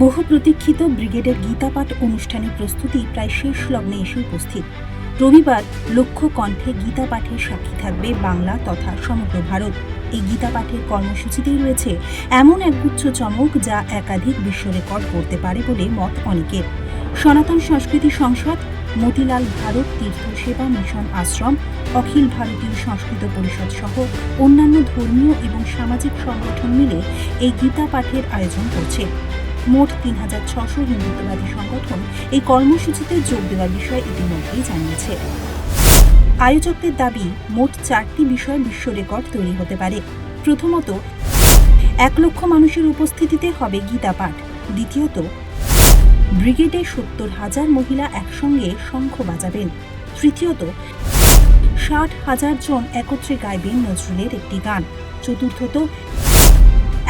বহু প্রতীক্ষিত ব্রিগেডের গীতাপাঠ অনুষ্ঠানের প্রস্তুতি প্রায় শেষ লগ্নে এসে উপস্থিত। রবিবার লক্ষ্য কণ্ঠে গীতা পাঠের সাক্ষী থাকবে বাংলা তথা সমগ্র ভারত। এই গীতা পাঠের কর্মসূচিতেই রয়েছে এমন একগুচ্ছ চমক যা একাধিক বিশ্ব রেকর্ড করতে পারে বলে মত অনেকের। সনাতন সংস্কৃতি সংসদ, মতিলাল ভারত তীর্থ সেবা মিশন আশ্রম, অখিল ভারতীয় সংস্কৃত পরিষদ সহ অন্যান্য ধর্মীয় এবং সামাজিক সংগঠন মিলে এই গীতা পাঠের আয়োজন করছে। মোট ৩,৬০০ হিন্দুত্ববাদী সংগঠন এই কর্মসূচিতে যোগ দেওয়ার বিষয়ে ইতিমধ্যেই জানিয়েছে। আয়োজকদের দাবি, মোট ৪টি বিষয়ে বিশ্ব রেকর্ড তৈরি হতে পারে। প্রথমত, ১ লক্ষ মানুষের উপস্থিতিতে হবে গীতা পাঠ। দ্বিতীয়ত, ব্রিগেডে ৭০,০০০ মহিলা একসঙ্গে শঙ্খ বাজাবেন। তৃতীয়ত, ৬০,০০০ জন একত্রে গাইবেন নজরুলের একটি গান। চতুর্থত,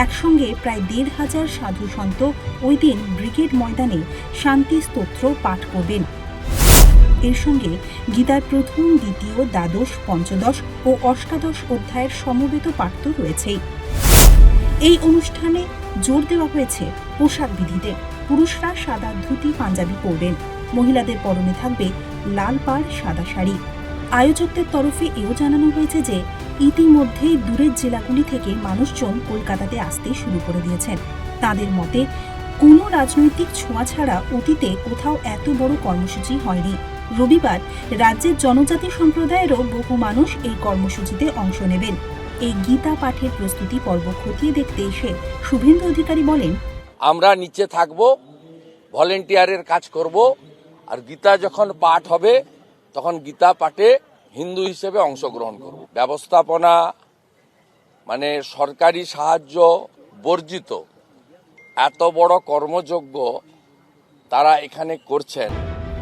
একসঙ্গে প্রায় ১৫০০ সাধু সন্ত ওই দিন ব্রিগেড ময়দানে শান্তি স্তোত্র পাঠ করবেন। এর সঙ্গে গীতার প্রথম, দ্বিতীয়, দ্বাদশ, পঞ্চদশ ও অষ্টাদশ অধ্যায়ের সমবেত পাঠ তো রয়েছেই। এই অনুষ্ঠানে জোর দেওয়া হয়েছে পোশাক বিধিতে। পুরুষরা সাদা ধুতি পাঞ্জাবি পরবেন, মহিলাদের পরনে থাকবে লাল পাড় সাদা শাড়ি। আয়োজকদের তরফে এও জানানো হয়েছে যে ইতিমধ্যেই দূরের জেলাগুলি থেকে মানুষজন কলকাতাতে আসতে শুরু করে দিয়েছেন। তাদের মতে, কোনো রাজনৈতিক ছোঁয়া ছাড়া অতীতে কোথাও এত বড় কর্মসূচি হয়নি। রবিবার রাজ্যের জনজাতি সম্প্রদায়েরও বহু মানুষ এই কর্মসূচিতে অংশ নেবেন। এই গীতা পাঠের প্রস্তুতি পর্ব খতিয়ে দেখতে এসে শুভেন্দু অধিকারী বলেন, আমরা নিচে থাকব, ভলেন্টিয়ারের কাজ করব, আর গীতা যখন পাঠ হবে তখন গীতা পাঠে হিন্দু হিসেবে অংশগ্রহণ করব। ব্যবস্থাপনা মানে সরকারি সাহায্য বর্জিত এত বড় কর্মযজ্ঞ তারা এখানে করছেন।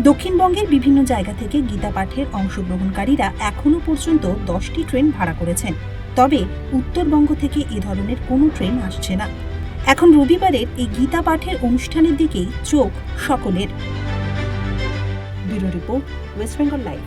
দক্ষিণবঙ্গের বিভিন্ন জায়গা থেকে গীতা পাঠের অংশগ্রহণকারীরা এখনো পর্যন্ত 10টি ট্রেন ভাড়া করেছেন। তবে উত্তরবঙ্গ থেকে এ ধরনের কোনো ট্রেন আসছে না। এখন রবিবারের এই গীতা পাঠের অনুষ্ঠানের দিকেই চোখ সকলের। Bureau report, West Bengal live.